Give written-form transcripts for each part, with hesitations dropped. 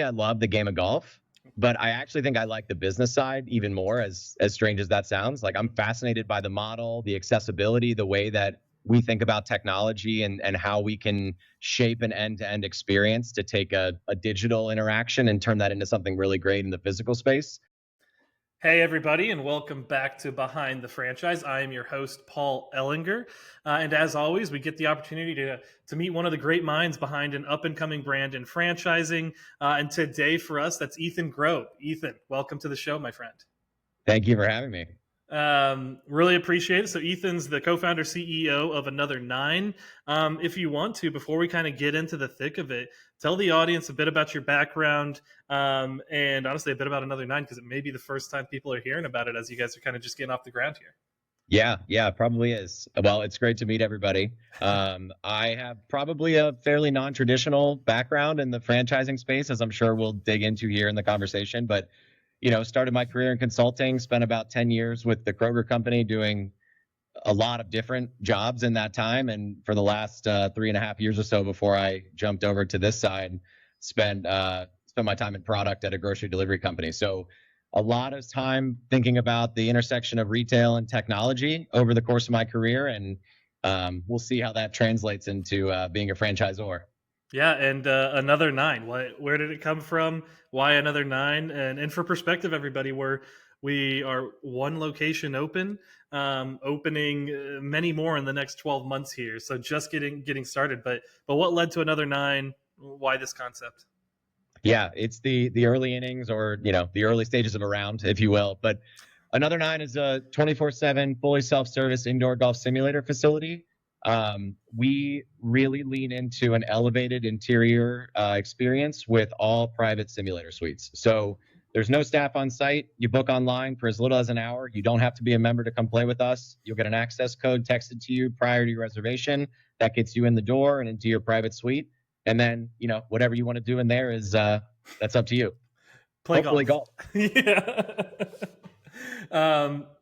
I love the game of golf, but I actually think I like the business side even more, as strange as that sounds. Like I'm fascinated by the model, the accessibility, the way that we think about technology and how we can shape an end-to-end experience to take a digital interaction and turn that into something really great in the physical space. Hey, everybody, and welcome back to Behind the Franchise. I am your host, Paul Elinger. And as always, we get the opportunity to meet one of the great minds behind an up and coming brand in franchising. And today for us, that's Ethan Grob. Ethan, welcome to the show, my friend. Thank you for having me. Really appreciate it. So Ethan's the co-founder CEO of Another Nine. If you want to, before we kind of get into the thick of it, tell the audience a bit about your background, and honestly a bit about Another Nine, because it may be the first time people are hearing about it as you guys are kind of just getting off the ground here. Yeah, it probably is. Well, it's great to meet everybody. I have probably a fairly non-traditional background in the franchising space, as I'm sure we'll dig into here in the conversation. But started my career in consulting, spent about 10 years with the Kroger company doing a lot of different jobs in that time. And for the last 3.5 years or so before I jumped over to this side, spent my time in product at a grocery delivery company. So a lot of time thinking about the intersection of retail and technology over the course of my career. And we'll see how that translates into being a franchisor. Yeah, and Another Nine. Where did it come from? Why Another Nine? And for perspective, everybody, we are one location open, opening many more in the next 12 months here. So just getting started. But what led to Another Nine? Why this concept? Yeah, it's the early innings, or the early stages of a round, if you will. But Another Nine is a 24/7 fully self-service indoor golf simulator facility. We really lean into an elevated interior experience with all private simulator suites. So there's no staff on site. You book online for as little as an hour. You don't have to be a member to come play with us. You'll get an access code texted to you prior to your reservation that gets you in the door and into your private suite. And then, whatever you want to do in there is that's up to you. Play Hopefully golf. golf. Yeah.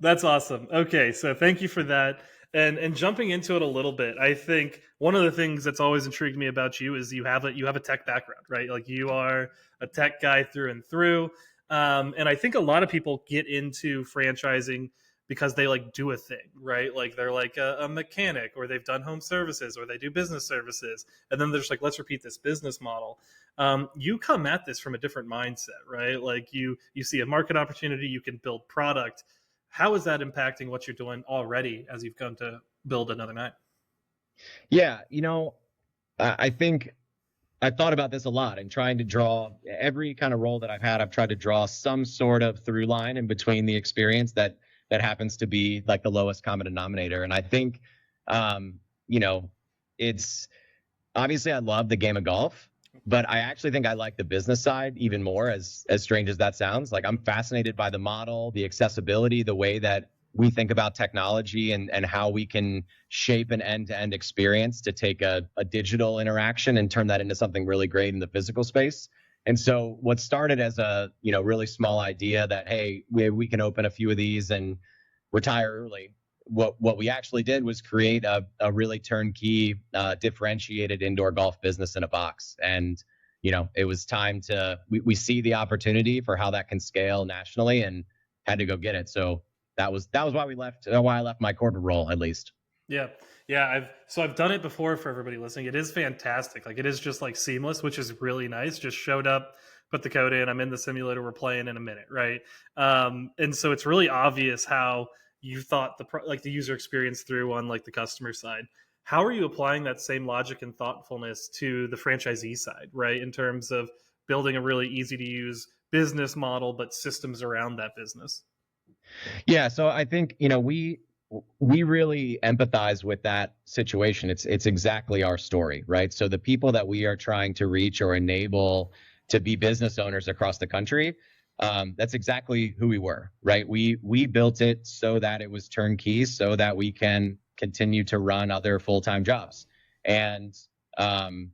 That's awesome. Okay, so thank you for that. And jumping into it a little bit, I think one of the things that's always intrigued me about you is you have a tech background, right? Like you are a tech guy through and through. And I think a lot of people get into franchising because they like do a thing, right? Like they're like a mechanic, or they've done home services, or they do business services, and then they're just like, let's repeat this business model. You come at this from a different mindset, right? Like you see a market opportunity, you can build product. How is that impacting what you're doing already as you've come to build Another Nine? Yeah, I think I've thought about this a lot, and trying to draw every kind of role that I've had. I've tried to draw some sort of through line in between the experience that happens to be like the lowest common denominator. And I think, you know, it's obviously I love the game of golf, but I actually think I like the business side even more, as strange as that sounds. Like I'm fascinated by the model, the accessibility, the way that we think about technology and how we can shape an end-to-end experience to take a digital interaction and turn that into something really great in the physical space. And so what started as a really small idea that, hey, we can open a few of these and retire early, what we actually did was create a really turnkey, differentiated indoor golf business in a box. And it was time to we see the opportunity for how that can scale nationally, and had to go get it. So that was why I left my corporate role, at least. Yeah. Yeah, I've done it before. For everybody listening, it is fantastic. Like it is just like seamless, which is really nice. Just showed up, put the code in, I'm in the simulator, we're playing in a minute, right? And so it's really obvious how you thought the user experience through on like the customer side. How are you applying that same logic and thoughtfulness to the franchisee side, right? In terms of building a really easy to use business model, but systems around that business. Yeah, so I think we really empathize with that situation. It's exactly our story, right? So the people that we are trying to reach or enable to be business owners across the country, that's exactly who we were, right? We built it so that it was turnkey, so that we can continue to run other full-time jobs. And I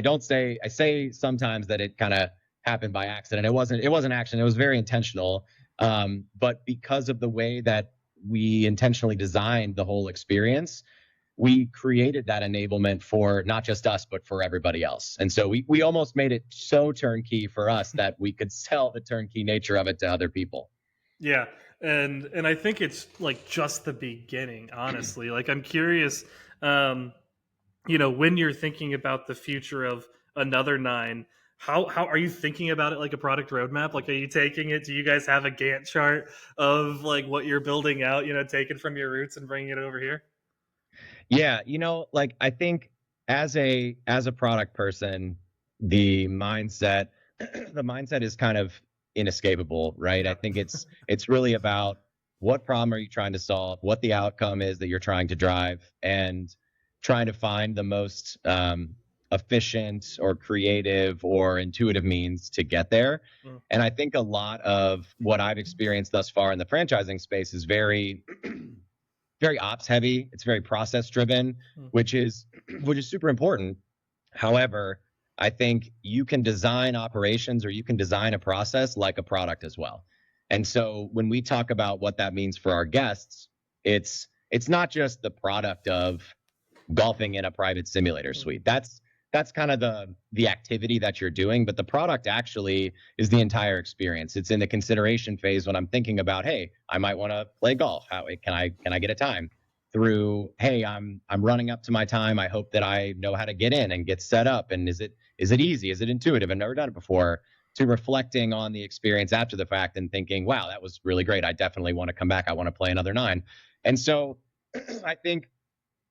don't say I say sometimes that it kind of happened by accident. It wasn't accident. It was very intentional. But because of the way that we intentionally designed the whole experience, we created that enablement for not just us, but for everybody else. And so we almost made it so turnkey for us that we could sell the turnkey nature of it to other people. Yeah, and I think it's like just the beginning, honestly. Like I'm curious, um, when you're thinking about the future of another nine, how are you thinking about it like a product roadmap? Like, are you taking it? Do you guys have a Gantt chart of like what you're building out? Taken from your roots and bringing it over here? Yeah, like I think as a product person, the mindset the mindset is kind of inescapable, right? I Yeah. think it's really about what problem are you trying to solve, what the outcome is that you're trying to drive, and trying to find the most efficient or creative or intuitive means to get there. Mm, And I think a lot of what I've experienced thus far in the franchising space is very very ops heavy. It's very process driven, mm, which is which is super important. However, I think you can design operations or you can design a process like a product as well. And so when we talk about what that means for our guests, it's not just the product of golfing in a private simulator mm. suite. That's kind of the activity that you're doing, but the product actually is the entire experience. It's in the consideration phase when I'm thinking about, hey, I might want to play golf. How can I get a time? Through, hey, I'm running up to my time. I hope that I know how to get in and get set up. And is it easy? Is it intuitive? I've never done it before. To reflecting on the experience after the fact and thinking, wow, that was really great. I definitely want to come back. I want to play another nine. And so I think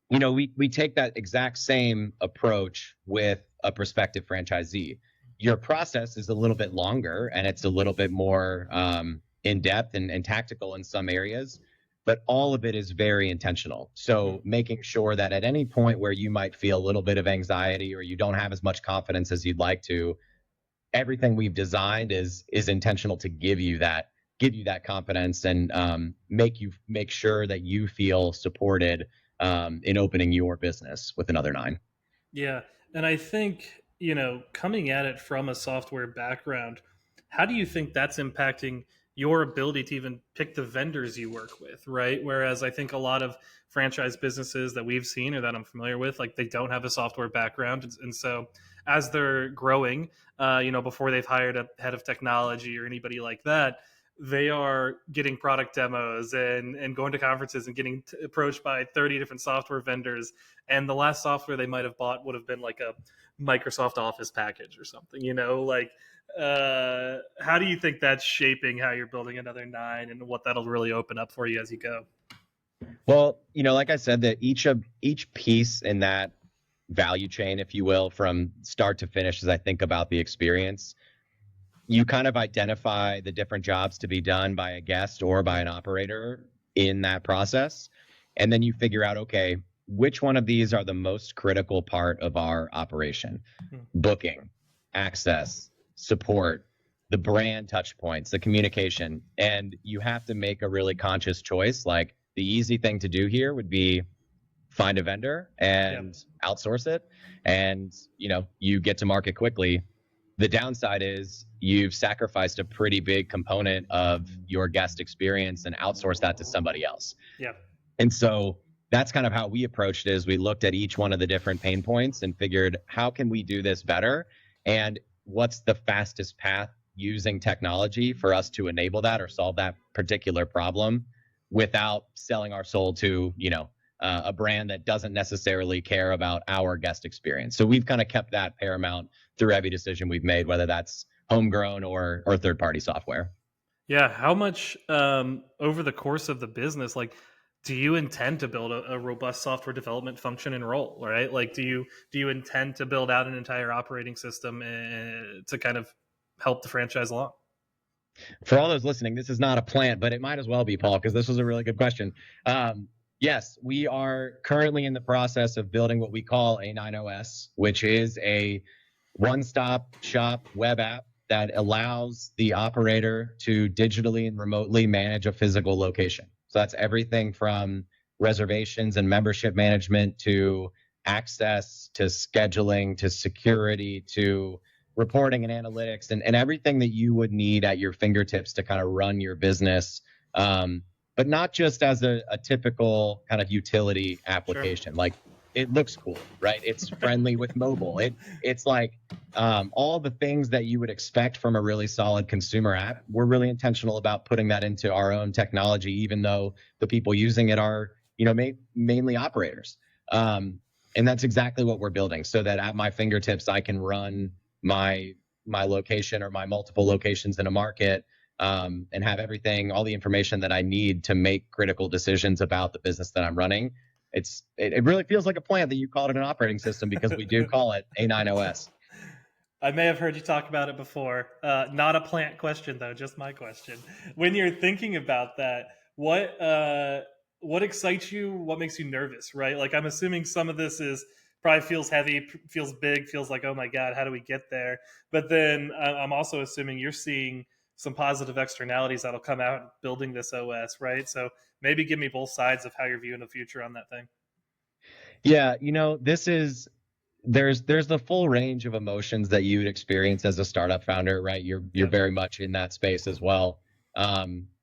we take that exact same approach with a prospective franchisee. Your process is a little bit longer and it's a little bit more in depth and tactical in some areas, but all of it is very intentional. Mm. So making sure that at any point where you might feel a little bit of anxiety or you don't have as much confidence as you'd like to, everything we've designed is intentional to give you that confidence and make sure that you feel supported in opening your business with another nine. Yeah. And I think, coming at it from a software background, how do you think that's impacting your ability to even pick the vendors you work with, right? Whereas I think a lot of franchise businesses that we've seen or that I'm familiar with, like they don't have a software background. And so as they're growing, before they've hired a head of technology or anybody like that, they are getting product demos and going to conferences and getting approached by 30 different software vendors, and the last software they might have bought would have been like a Microsoft Office package or something, like how do you think that's shaping how you're building another nine and what that'll really open up for you as you go? Well, like I said, that each piece in that value chain, if you will, from start to finish, as I think about the experience, you kind of identify the different jobs to be done by a guest or by an operator in that process. And then you figure out, okay, which one of these are the most critical part of our operation? Hmm. Booking, access, support, the brand touch points, the communication. And you have to make a really conscious choice. Like the easy thing to do here would be find a vendor Yeah. and outsource it. And, you get to market quickly. The downside is you've sacrificed a pretty big component of your guest experience and outsourced that to somebody else. Yeah. And so that's kind of how we approached it. Is we looked at each one of the different pain points and figured, how can we do this better? And what's the fastest path using technology for us to enable that or solve that particular problem without selling our soul to, a brand that doesn't necessarily care about our guest experience. So we've kind of kept that paramount through every decision we've made, whether that's homegrown or third party software. Yeah. How much over the course of the business, like, do you intend to build a robust software development function and role, right? Like, do you intend to build out an entire operating system to kind of help the franchise along? For all those listening, this is not a plant, but it might as well be, Paul, because this was a really good question. Yes, we are currently in the process of building what we call a 9OS, which is a one-stop shop web app that allows the operator to digitally and remotely manage a physical location. So that's everything from reservations and membership management to access to scheduling to security to reporting and analytics and everything that you would need at your fingertips to kind of run your business but not just as a typical kind of utility Sure. application. Like it looks cool, right? It's friendly with mobile. It's like all the things that you would expect from a really solid consumer app. We're really intentional about putting that into our own technology, even though the people using it are, mainly operators. Um, and that's exactly what we're building, so that at my fingertips I can run my location or my multiple locations in a market, and have everything, all the information that I need to make critical decisions about the business that I'm running. It really feels like a plant that you called it an operating system, because we do call it A9OS. I may have heard you talk about it before. Not a plant question though, just my question. When you're thinking about that, what excites you? What makes you nervous? Right? Like I'm assuming some of this is probably feels heavy, feels big, feels like oh my god, how do we get there? But then I'm also assuming you're seeing some positive externalities that'll come out building this OS, right? So maybe give me both sides of how you're viewing the future on that thing. Yeah, this is there's the full range of emotions that you would experience as a startup founder, right? You're Yep. very much in that space as well.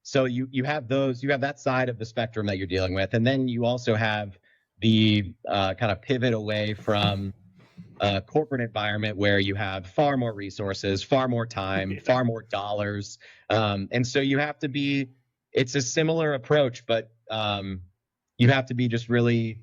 So you have that side of the spectrum that you're dealing with, and then you also have the kind of pivot away from a corporate environment where you have far more resources, far more time, Yeah. far more dollars, and so you have to be. It's a similar approach, but you have to be just really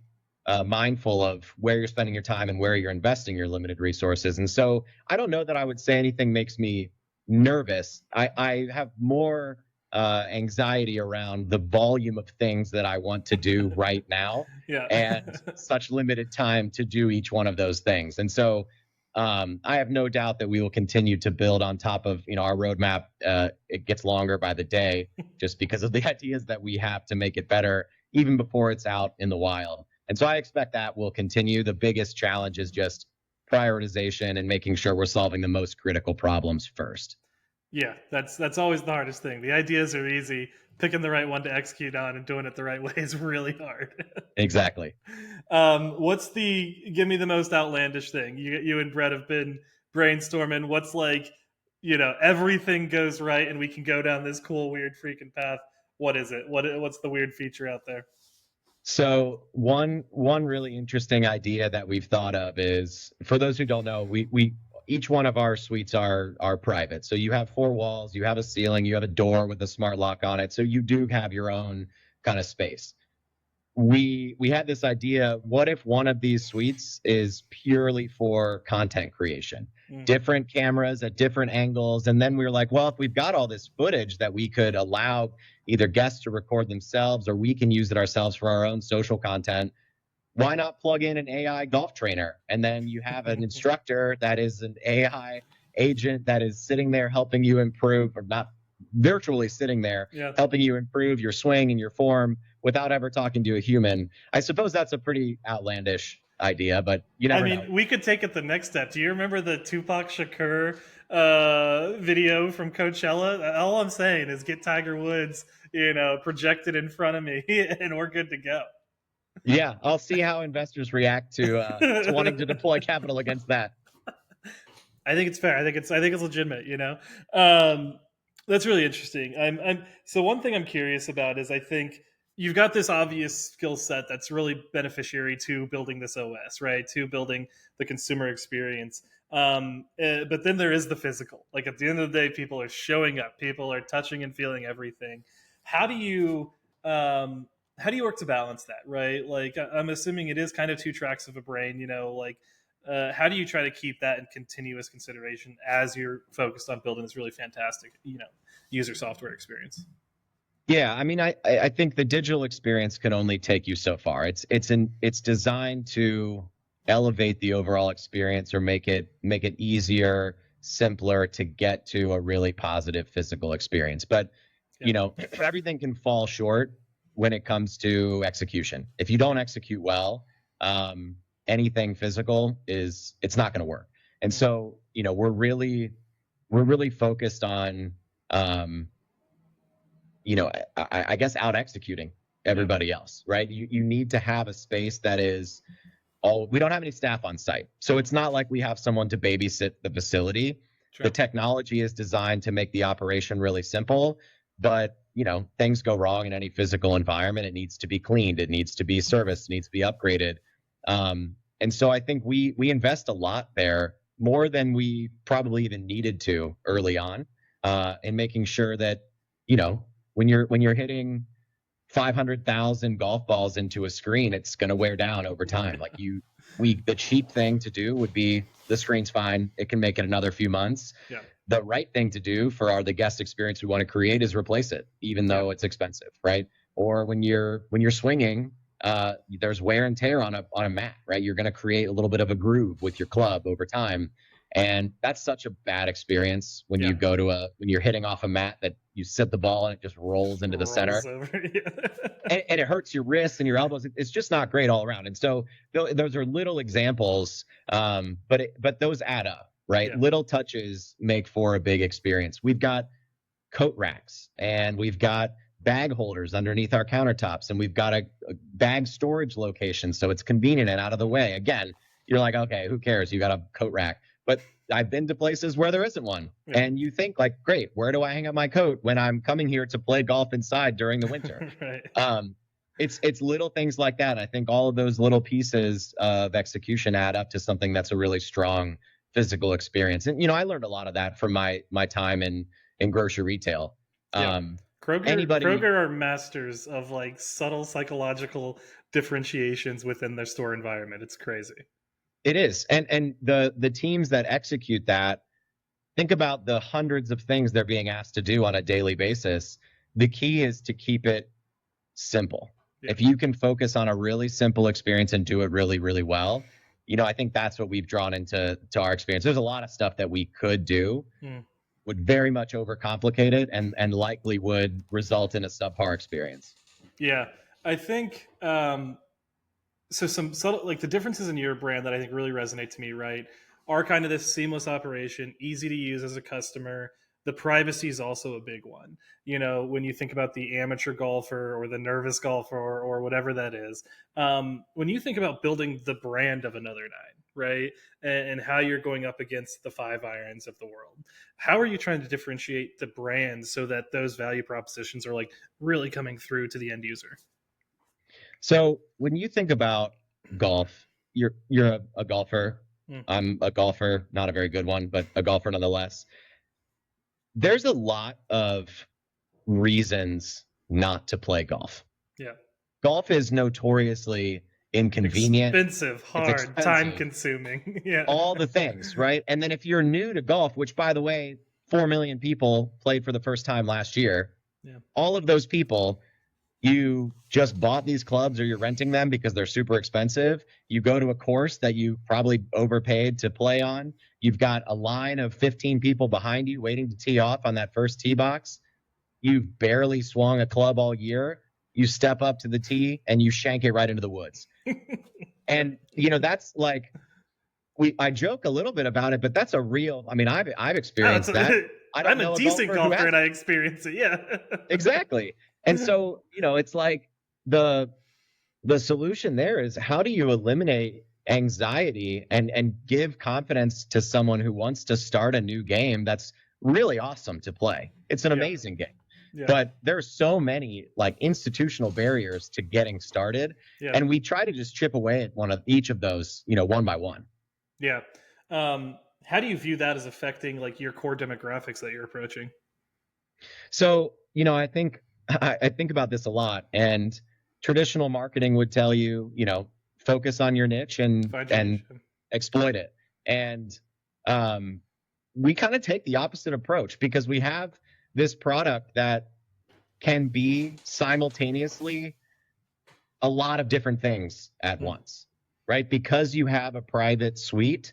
mindful of where you're spending your time and where you're investing your limited resources. And so I don't know that I would say anything makes me nervous. I have more anxiety around the volume of things that I want to do right now, Yeah. and such limited time to do each one of those things. And so I have no doubt that we will continue to build on top of, our roadmap. It gets longer by the day, just because of the ideas that we have to make it better, even before it's out in the wild. And so I expect that will continue. The biggest challenge is just prioritization and making sure we're solving the most critical problems first. Yeah, that's always the hardest thing. The ideas are easy. Picking the right one to execute on and doing it the right way is really hard. Exactly. What's the give me the most outlandish thing you and Brett have been brainstorming? What's like, everything goes right and we can go down this cool, weird, freaking path. What is it? What's the weird feature out there? So one really interesting idea that we've thought of is, for those who don't know, we each one of our suites are private. So you have four walls, you have a ceiling, you have a door with a smart lock on it. So you do have your own kind of space. We had this idea: what if one of these suites is purely for content creation, Mm. different cameras at different angles? And then we were like, well, if we've got all this footage that we could allow either guests to record themselves, or we can use it ourselves for our own social content, why not plug in an AI golf trainer? And then you have an instructor that is an AI agent that is sitting there helping you improve, or not virtually sitting there Yeah. helping you improve your swing and your form without ever talking to a human. I suppose that's a pretty outlandish idea, but you I never know. mean, we could take it the next step. Do you remember the Tupac Shakur video from Coachella? All I'm saying is get Tiger Woods, projected in front of me, and we're good to go. Yeah, I'll see how investors react to wanting to deploy capital against that. I think it's fair. I think it's legitimate. That's really interesting. So one thing I'm curious about is I think you've got this obvious skill set that's really beneficiary to building this OS, right? To building the consumer experience. But then there is the physical. Like at the end of the day, people are showing up. People are touching and feeling everything. How do you how do you work to balance that, right? Like I'm assuming it is kind of two tracks of a brain. Like how do you try to keep that in continuous consideration as you're focused on building this really fantastic, user software experience? Yeah, I mean, I think the digital experience can only take you so far. It's designed to elevate the overall experience, or make it easier, simpler to get to a really positive physical experience. But Yeah. everything can fall short when it comes to execution. If you don't execute well, anything physical it's not going to work. And Mm. so, we're really focused on, I guess, out executing Yeah. everybody else, right? You need to have a space that is all. We don't have any staff on site, so it's not like we have someone to babysit the facility. The Sure. technology is designed to make the operation really simple, but things go wrong in any physical environment. It needs to be cleaned. It needs to be serviced. It needs to be upgraded. And so I think we invest a lot there, more than we probably even needed to early on, in making sure that, when you're hitting 500,000 golf balls into a screen, it's going to wear down over time. Like the cheap thing to do would be, the screen's fine. It can make it another few months. Yeah. The right thing to do for the guest experience we want to create is replace it, even though it's expensive, right? Or when you're swinging, there's wear and tear on a mat, right? You're going to create a little bit of a groove with your club over time. And that's such a bad experience when you go to when you're hitting off a mat that you set the ball and it just rolls into the center. And it hurts your wrists and your elbows. It's just not great all around. And so those are little examples, but those add up, right? Yeah. Little touches make for a big experience. We've got coat racks, and we've got bag holders underneath our countertops, and we've got a bag storage location, so it's convenient and out of the way. Again, you're like, okay, who cares? You got a coat rack. But I've been to places where there isn't one. Yeah. And you think, like, great, where do I hang up my coat when I'm coming here to play golf inside during the winter? Right. It's little things like that. I think all of those little pieces of execution add up to something that's a really strong physical experience. And, I learned a lot of that from my time in grocery retail. Yeah. Kroger are masters of like subtle psychological differentiations within their store environment. It's crazy. It is. And the teams that execute that, think about the hundreds of things they're being asked to do on a daily basis. The key is to keep it simple. Yeah. If you can focus on a really simple experience and do it really, really well, I think that's what we've drawn into our experience. There's a lot of stuff that we could do, would very much overcomplicate it, and likely would result in a subpar experience. Yeah, I think so. Some subtle, like the differences in your brand that I think really resonate to me, right, are kind of this seamless operation, easy to use as a customer. The privacy is also a big one. When you think about the amateur golfer or the nervous golfer or whatever that is, when you think about building the brand of Another Nine, right, and how you're going up against the 5-irons of the world, how are you trying to differentiate the brand so that those value propositions are like really coming through to the end user? So when you think about golf, you're a golfer. I'm a golfer, not a very good one, but a golfer nonetheless. There's a lot of reasons not to play golf. Yeah. Golf is notoriously inconvenient. Expensive, hard, time-consuming. Yeah. All the things, right? And then if you're new to golf, which, by the way, 4 million people played for the first time last year, all of those people, you just bought these clubs or you're renting them because they're super expensive. You go to a course that you probably overpaid to play on. You've got a line of 15 people behind you waiting to tee off on that first tee box. You've barely swung a club all year. You step up to the tee and you shank it right into the woods. And, that's like, I joke a little bit about it, but that's a real, I've experienced that. I'm a decent golfer and I experience it. Yeah. Exactly. And so, it's like the solution there is, how do you eliminate anxiety and give confidence to someone who wants to start a new game that's really awesome to play? It's an amazing game. Yeah. But there's so many like institutional barriers to getting started. Yeah. And we try to just chip away at each of those, one by one. Yeah. How do you view that as affecting like your core demographics that you're approaching? So, I think about this a lot, and traditional marketing would tell you, focus on your niche and exploit it. And we kind of take the opposite approach, because we have this product that can be simultaneously a lot of different things at once, right? Because you have a private suite,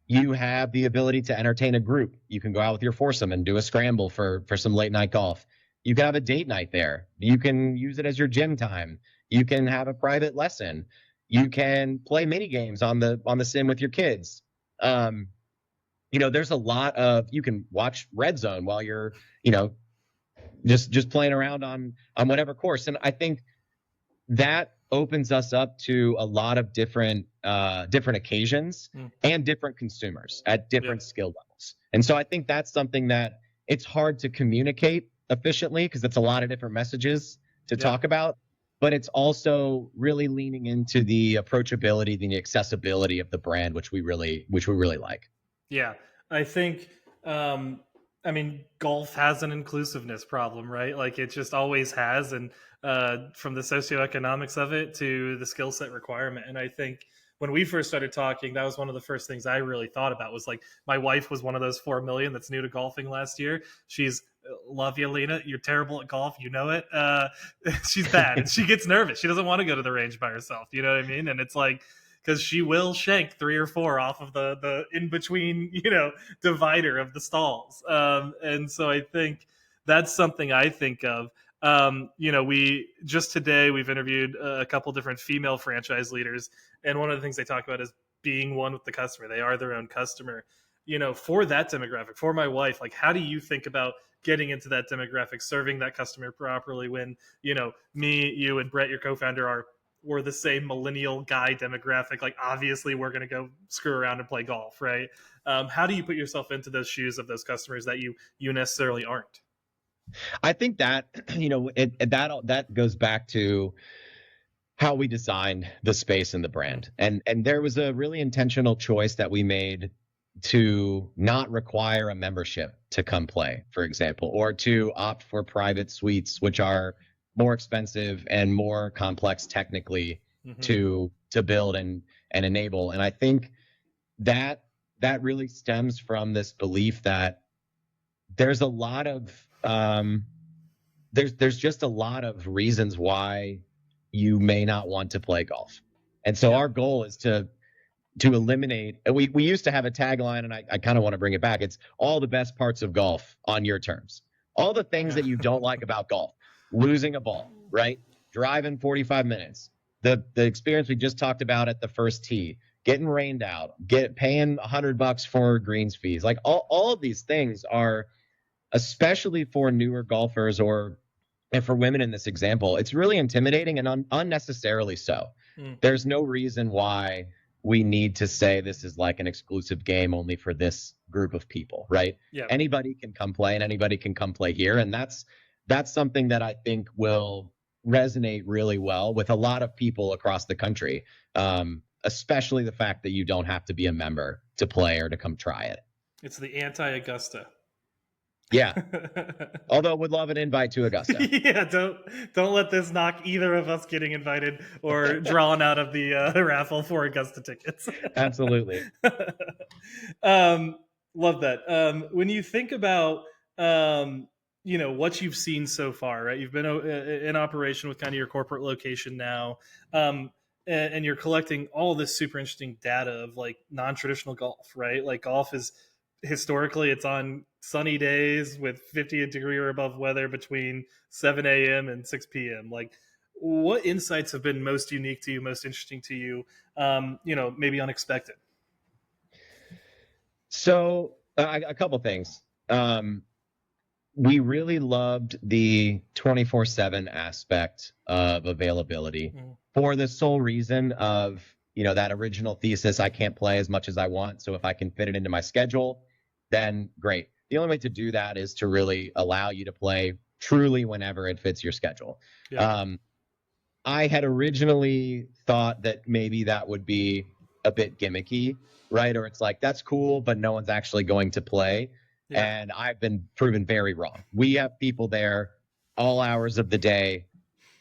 you have the ability to entertain a group. You can go out with your foursome and do a scramble for some late night golf. You can have a date night there. You can use it as your gym time. You can have a private lesson. You can play mini games on the sim with your kids. There's a lot of, you can watch Red Zone while you're, just playing around on whatever course. And I think that opens us up to a lot of different occasions and different consumers at different skill levels. And so I think that's something that it's hard to communicate efficiently because it's a lot of different messages to talk about, but it's also really leaning into the approachability, the accessibility of the brand, which we really like. Yeah, I think, I mean, golf has an inclusiveness problem, right? Like it just always has, and from the socioeconomics of it to the skill set requirement. And I think when we first started talking, that was one of the first things I really thought about. Was like my wife was one of those 4 million that's new to golfing last year. She's love you, Lena. You're terrible at golf. You know it. She's bad, and she gets nervous. She doesn't want to go to the range by herself. You know what I mean? And it's like, because she will shank 3 or 4 off of the in between, divider of the stalls. And so I think that's something I think of. We just today we've interviewed a couple different female franchise leaders, and one of the things they talk about is being one with the customer. They are their own customer. For that demographic, for my wife, like, how do you think about getting into that demographic, serving that customer properly when, me, you, and Brett, your co-founder, we're the same millennial guy demographic? Like, obviously we're going to go screw around and play golf, right? How do you put yourself into those shoes of those customers that you necessarily aren't? I think that, that goes back to how we designed the space and the brand. And there was a really intentional choice that we made to not require a membership to come play, for example, or to opt for private suites, which are more expensive and more complex technically to build and enable. And I think that really stems from this belief that there's a lot of there's just a lot of reasons why you may not want to play golf. And so our goal is to eliminate, we used to have a tagline, and I kind of want to bring it back. It's all the best parts of golf on your terms. All the things that you don't like about golf: losing a ball, right? Driving 45 minutes, the experience we just talked about at the first tee, getting rained out, paying $100 for greens fees. Like all of these things are, especially for newer golfers and for women in this example, it's really intimidating and unnecessarily so. There's no reason why we need to say this is like an exclusive game only for this group of people, right? Yeah. Anybody can come play, and anybody can come play here. And that's something that I think will resonate really well with a lot of people across the country, especially the fact that you don't have to be a member to play or to come try it. It's the anti-Augusta. Yeah. Although would love an invite to Augusta. Yeah, don't let this knock either of us getting invited or drawn out of the raffle for Augusta tickets. Absolutely. Love that. When you think about what you've seen so far, right? You've been in operation with kind of your corporate location now, and you're collecting all this super interesting data of like non-traditional golf, right? Like golf is historically, it's on sunny days with 50 degree or above weather between 7 a.m. and 6 p.m. Like, what insights have been most unique to you, most interesting to you, maybe unexpected? So a couple things. We really loved the 24/7 aspect of availability for the sole reason of, that original thesis: I can't play as much as I want. So if I can fit it into my schedule, then great. The only way to do that is to really allow you to play truly whenever it fits your schedule. Yeah. I had originally thought that maybe that would be a bit gimmicky, right? Or it's like, that's cool, but no one's actually going to play. Yeah. And I've been proven very wrong. We have people there all hours of the day,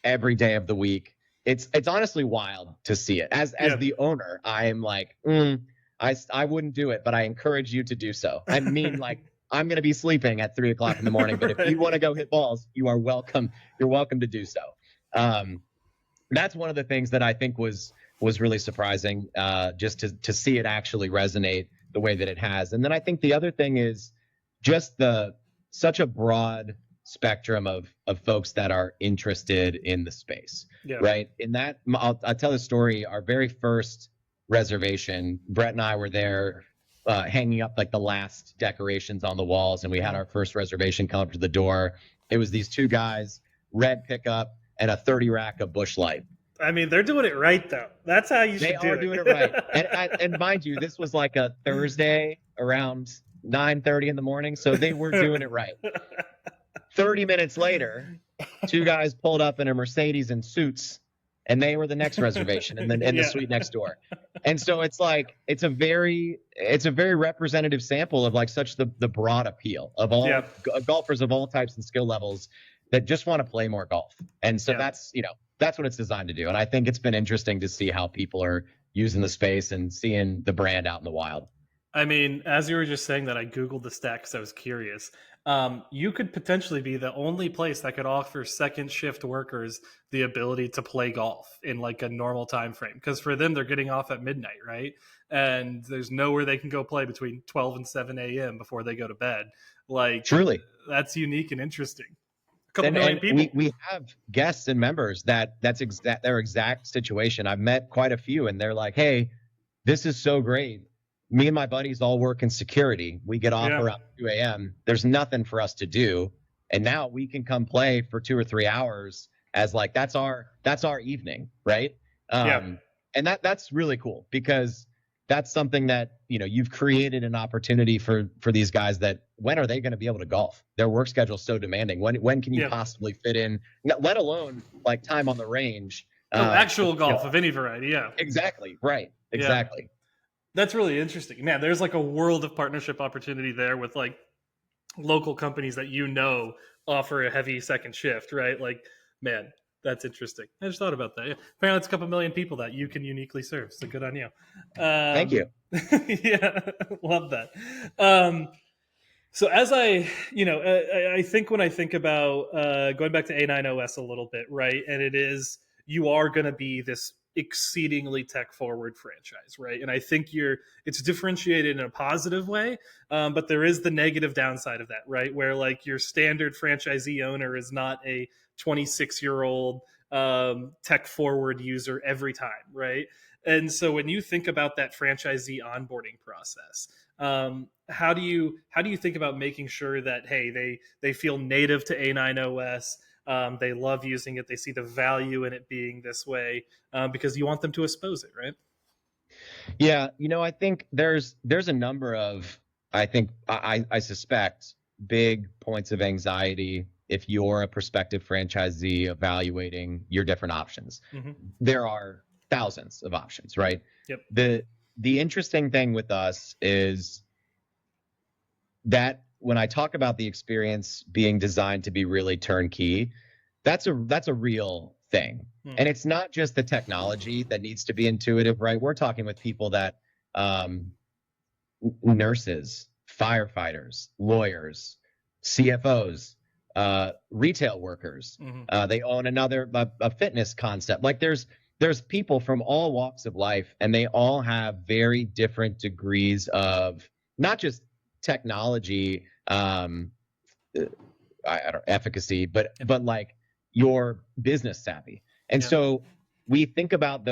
every day of the week. It's honestly wild to see it. As the owner, I am like, I wouldn't do it, but I encourage you to do so. I mean, like, I'm going to be sleeping at 3:00 in the morning, but if you want to go hit balls, you are welcome. You're welcome to do so. That's one of the things that I think was really surprising, just to see it actually resonate the way that it has. And then I think the other thing is just such a broad spectrum of folks that are interested in the space, right? In that, I'll tell the story. Our very first reservation, Brett and I were there hanging up like the last decorations on the walls, and we had our first reservation come up to the door. It was these two guys, red pickup and a 30 rack of Busch Light. I mean, they're doing it right, though. That's how you should do it. They are doing it right. And mind you, this was like a Thursday around 9:30 in the morning, so they were doing it right. 30 minutes later, two guys pulled up in a Mercedes in suits, and they were the next reservation in the Yeah. suite next door. And so it's like it's a very representative sample of like such the broad appeal of all Yeah. golfers of all types and skill levels that just want to play more golf. And so Yeah. that's what it's designed to do. And I think it's been interesting to see how people are using the space and seeing the brand out in the wild. I mean, as you were just saying that, I Googled the stat because I was curious. You could potentially be the only place that could offer second shift workers the ability to play golf in like a normal time frame. Because for them, they're getting off at midnight, right? And there's nowhere they can go play between 12 and 7 a.m. before they go to bed. Like, Truly. that's unique and interesting. A couple And, million and people. we have guests and members that's their exact situation. I've met quite a few, and they're like, "Hey, this is so great. Me and my buddies all work in security. We get off Yeah. around 2 a.m. There's nothing for us to do, and now we can come play for 2 or 3 hours as like that's our evening, right?" Yeah. And that's really cool because that's something that you've created an opportunity for these guys that when are they going to be able to golf? Their work schedule is so demanding. When can you Yeah. possibly fit in, let alone like time on the range? Oh, actual golf of any variety. Yeah. Exactly. Right. Exactly. That's really interesting. Man, there's like a world of partnership opportunity there with like local companies that offer a heavy second shift, right? Like, man, that's interesting. I just thought about that. Yeah. Apparently, it's a couple million people that you can uniquely serve. So good on you. Thank you. Yeah, love that. So as I think when I think about going back to A9OS a little bit, right? And you are going to be this exceedingly tech forward franchise, right? And I think it's differentiated in a positive way, but there is the negative downside of that, right? Where like your standard franchisee owner is not a 26-year-old tech forward user every time, right? And so when you think about that franchisee onboarding process, how do you think about making sure that they feel native to A9OS? They love using it. They see the value in it being this way because you want them to expose it, right? Yeah, I think there's a number of I suspect big points of anxiety if you're a prospective franchisee evaluating your different options. Mm-hmm. There are thousands of options, right? Yep. The interesting thing with us is that when I talk about the experience being designed to be really turnkey, that's a real thing. And it's not just the technology that needs to be intuitive, right? We're talking with people that nurses, firefighters, lawyers, CFOs, retail workers. Mm-hmm. They own a fitness concept. Like there's people from all walks of life, and they all have very different degrees of not just technology, efficacy, but like your business savvy. And so we think about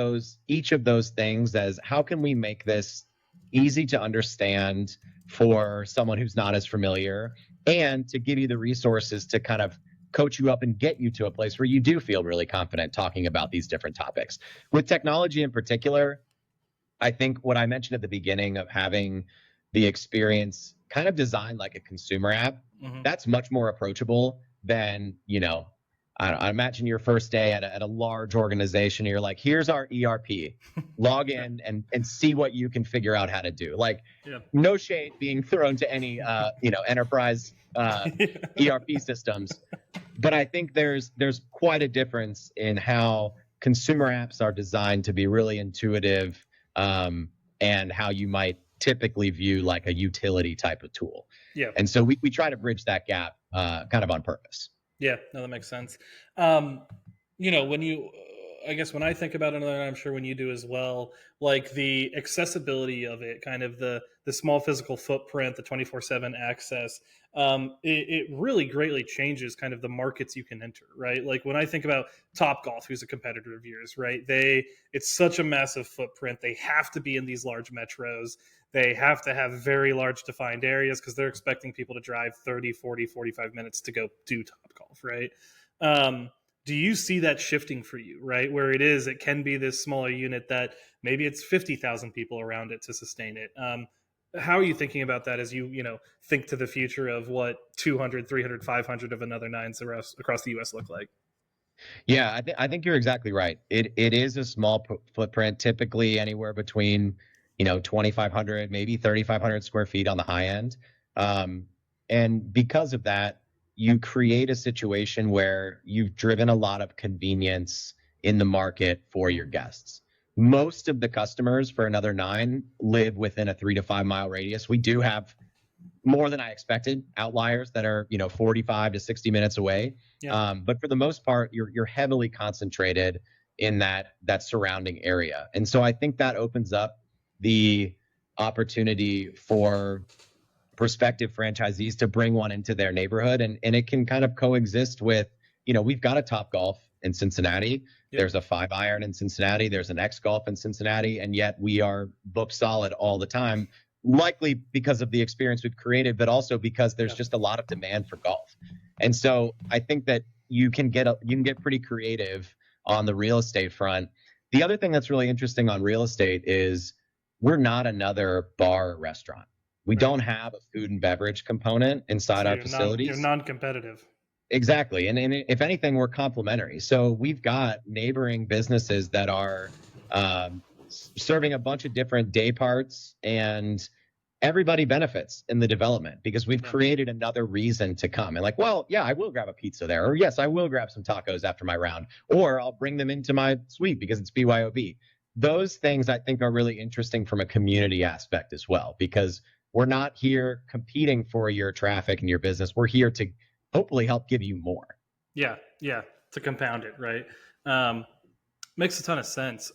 each of those things as how can we make this easy to understand for someone who's not as familiar, and to give you the resources to kind of coach you up and get you to a place where you do feel really confident talking about these different topics. With technology in particular, I think what I mentioned at the beginning of having the experience kind of designed like a consumer app, that's much more approachable than, I imagine your first day at a large organization. You're like, here's our ERP, log in and see what you can figure out how to do. Like, no shade being thrown to any, enterprise ERP systems. But I think there's quite a difference in how consumer apps are designed to be really intuitive, and how you might typically view like a utility type of tool. Yeah. And so we try to bridge that gap kind of on purpose. Yeah, no, that makes sense. I guess when I think about it, and I'm sure when you do as well, like the accessibility of it, kind of the small physical footprint, the 24/7 access, it really greatly changes kind of the markets you can enter, right? Like when I think about Topgolf, who's a competitor of yours, right? It's such a massive footprint. They have to be in these large metros. They have to have very large defined areas because they're expecting people to drive 30, 40, 45 minutes to go do Topgolf, right? Do you see that shifting for you, right? Where it can be this smaller unit that maybe it's 50,000 people around it to sustain it. How are you thinking about that as you think to the future of what 200, 300, 500 of another nines across the US look like? Yeah, I think you're exactly right. It is a small footprint, typically anywhere between 2,500, maybe 3,500 square feet on the high end. Um, and because of that, you create a situation where you've driven a lot of convenience in the market for your guests. Most of the customers for another nine live within a 3 to 5 mile radius. We do have more than I expected. Outliers that are 45 to 60 minutes away, Yeah. but for the most part, you're heavily concentrated in that surrounding area, and so I think that opens up the opportunity for prospective franchisees to bring one into their neighborhood, and it can kind of coexist with we've got a Top Golf in Cincinnati. Yep. There's a 5 iron in Cincinnati. There's an X Golf in Cincinnati, and yet we are booked solid all the time, likely because of the experience we've created, but also because there's just a lot of demand for golf. And so I think that you can get pretty creative on the real estate front. The other thing that's really interesting on real estate is we're not another bar or restaurant. We Right. don't have a food and beverage component inside So our you're facilities. non-competitive. Exactly. And if anything, we're complementary. So we've got neighboring businesses that are serving a bunch of different day parts, and everybody benefits in the development because we've Yeah. created another reason to come. And like, well, yeah, I will grab a pizza there, or yes, I will grab some tacos after my round, or I'll bring them into my suite because it's BYOB. Those things I think are really interesting from a community aspect as well, because we're not here competing for your traffic and your business. We're here to hopefully help give you more. Yeah, yeah, to compound it, right? Um, Makes a ton of sense.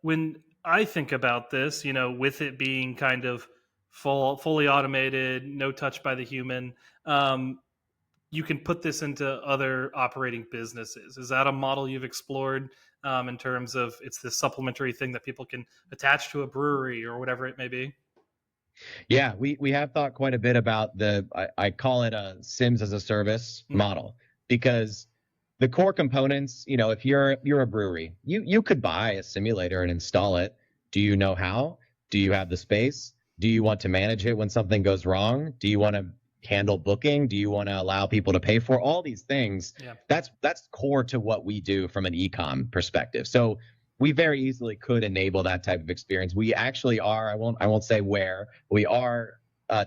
When I think about this, with it being kind of fully automated, no touch by the human, you can put this into other operating businesses. Is that a model you've explored in terms of it's this supplementary thing that people can attach to a brewery or whatever it may be? Yeah, we have thought quite a bit about I call it a Sims as a service Mm. model, because the core components, if you're a brewery, you could buy a simulator and install it. Do you know how? Do you have the space? Do you want to manage it when something goes wrong? Do you want to handle booking? Do you want to allow people to pay for all these things? Yeah. That's core to what we do from an e-com perspective. So we very easily could enable that type of experience. We actually are. I won't say where. We are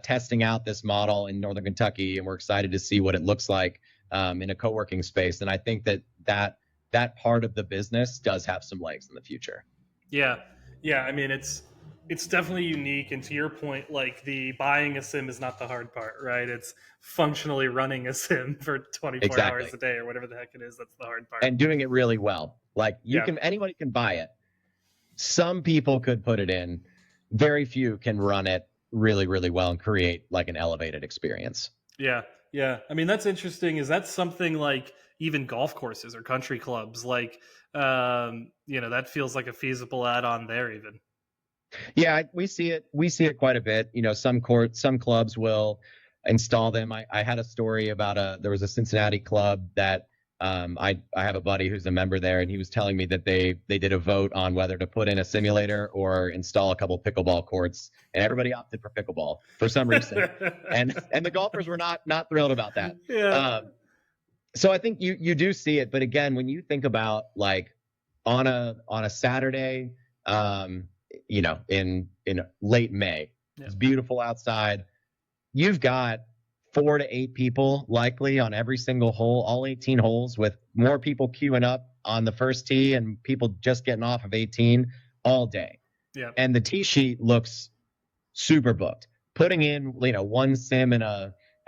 testing out this model in Northern Kentucky, and we're excited to see what it looks like in a co-working space. And I think that part of the business does have some legs in the future. Yeah, yeah. I mean, it's definitely unique. And to your point, like the buying a sim is not the hard part, right? It's functionally running a sim for 24 hours Exactly. a day or whatever the heck it is. That's the hard part. And doing it really well. Like Yeah, anybody can buy it. Some people could put it in. Very few can run it really, really well and create like an elevated experience. yeah, yeah. I mean, that's interesting. Is that something like even golf courses or country clubs? Like, that feels like a feasible add-on there, even. Yeah, we see it. We see it quite a bit. Some clubs will install them. I had a story about there was a Cincinnati club that I have a buddy who's a member there, and he was telling me that they did a vote on whether to put in a simulator or install a couple pickleball courts, and everybody opted for pickleball for some reason, and the golfers were not thrilled about that. Yeah, So I think you do see it, but again, when you think about like on a Saturday, in late May, yeah, it's beautiful outside. You've got 4 to 8 people likely on every single hole, all 18 holes, with more people queuing up on the first tee and people just getting off of 18 all day. yeah. And the tee sheet looks super booked. Putting in, one sim at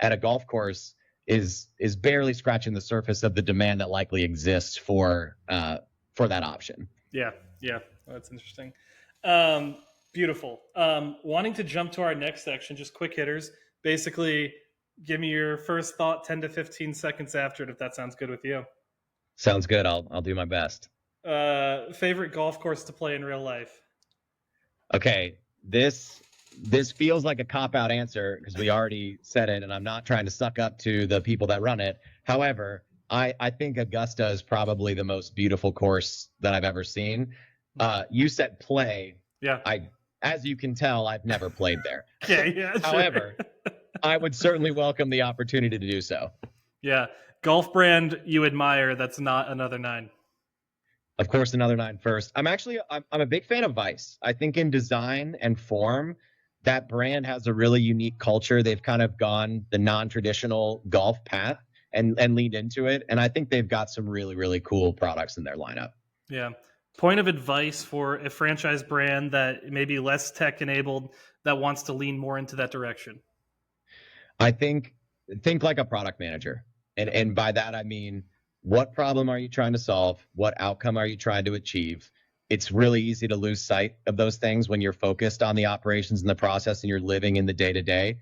a golf course is barely scratching the surface of the demand that likely exists for that option. Yeah, yeah, well, that's interesting. Beautiful. Wanting to jump to our next section, just quick hitters. Basically, give me your first thought, 10 to 15 seconds after it, if that sounds good with you. Sounds good. I'll do my best. Favorite golf course to play in real life? Okay, this feels like a cop out answer because we already said it, and I'm not trying to suck up to the people that run it. However, I think Augusta is probably the most beautiful course that I've ever seen. You said play. Yeah, as you can tell, I've never played there. Okay, yeah, sure. However, I would certainly welcome the opportunity to do so. Yeah, golf brand you admire that's not another nine. Of course, another nine first. I'm a big fan of Vice. I think in design and form, that brand has a really unique culture. They've kind of gone the non-traditional golf path and leaned into it. And I think they've got some really, really cool products in their lineup. Yeah. Point of advice for a franchise brand that may be less tech enabled that wants to lean more into that direction. I think like a product manager. And by that I mean, what problem are you trying to solve? What outcome are you trying to achieve? It's really easy to lose sight of those things when you're focused on the operations and the process and you're living in the day to day.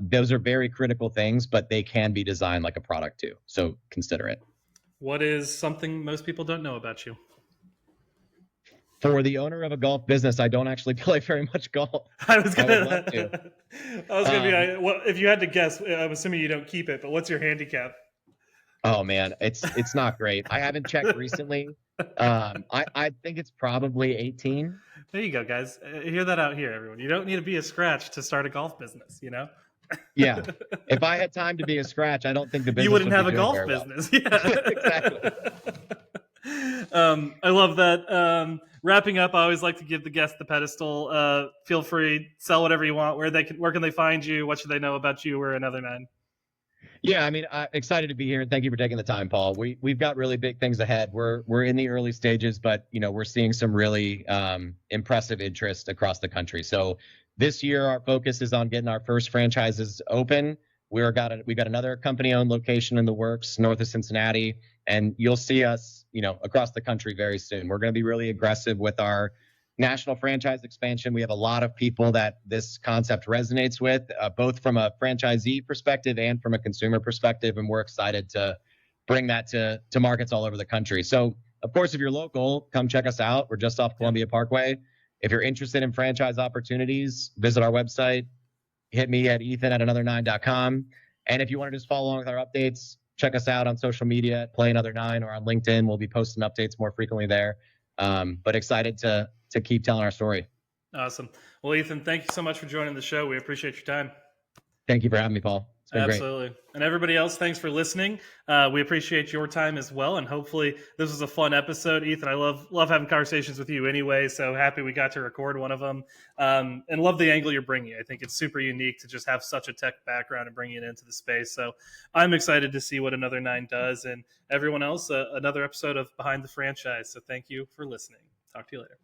Those are very critical things, but they can be designed like a product too. So consider it. What is something most people don't know about you? For the owner of a golf business, I don't actually play very much golf. I was I would love to. gonna. I was gonna be. Well, if you had to guess, I'm assuming you don't keep it. But what's your handicap? Oh man, it's not great. I haven't checked recently. I think it's probably 18. There you go, guys. Hear that out here, everyone. You don't need to be a scratch to start a golf business. You know. Yeah. If I had time to be a scratch, I don't think the business You wouldn't would have be a doing golf very well. business. Yeah. Exactly. I love that. Wrapping up, I always like to give the guest the pedestal. Feel free, sell whatever you want. Where can they find you? What should they know about you? We're another nine. Yeah, I mean, I'm excited to be here, and thank you for taking the time, Paul. We've got really big things ahead. We're in the early stages, but we're seeing some really impressive interest across the country. So this year, our focus is on getting our first franchises open. We've got another company-owned location in the works north of Cincinnati, and you'll see us, across the country very soon. We're going to be really aggressive with our national franchise expansion. We have a lot of people that this concept resonates with, both from a franchisee perspective and from a consumer perspective, and we're excited to bring that to markets all over the country. So, of course, if you're local, come check us out. We're just off Columbia Parkway. If you're interested in franchise opportunities, visit our website. Hit me at ethan@another9.com. And if you want to just follow along with our updates, check us out on social media at Play Another Nine or on LinkedIn. We'll be posting updates more frequently there. But excited to keep telling our story. Awesome. Well, Ethan, thank you so much for joining the show. We appreciate your time. Thank you for having me, Paul. It's been Absolutely. great. And everybody else, thanks for listening. We appreciate your time as well. And hopefully this was a fun episode. Ethan, I love having conversations with you anyway. So happy we got to record one of them. And love the angle you're bringing. I think it's super unique to just have such a tech background and bringing it into the space. So I'm excited to see what Another Nine does. And everyone else, another episode of Behind the Franchise. So thank you for listening. Talk to you later.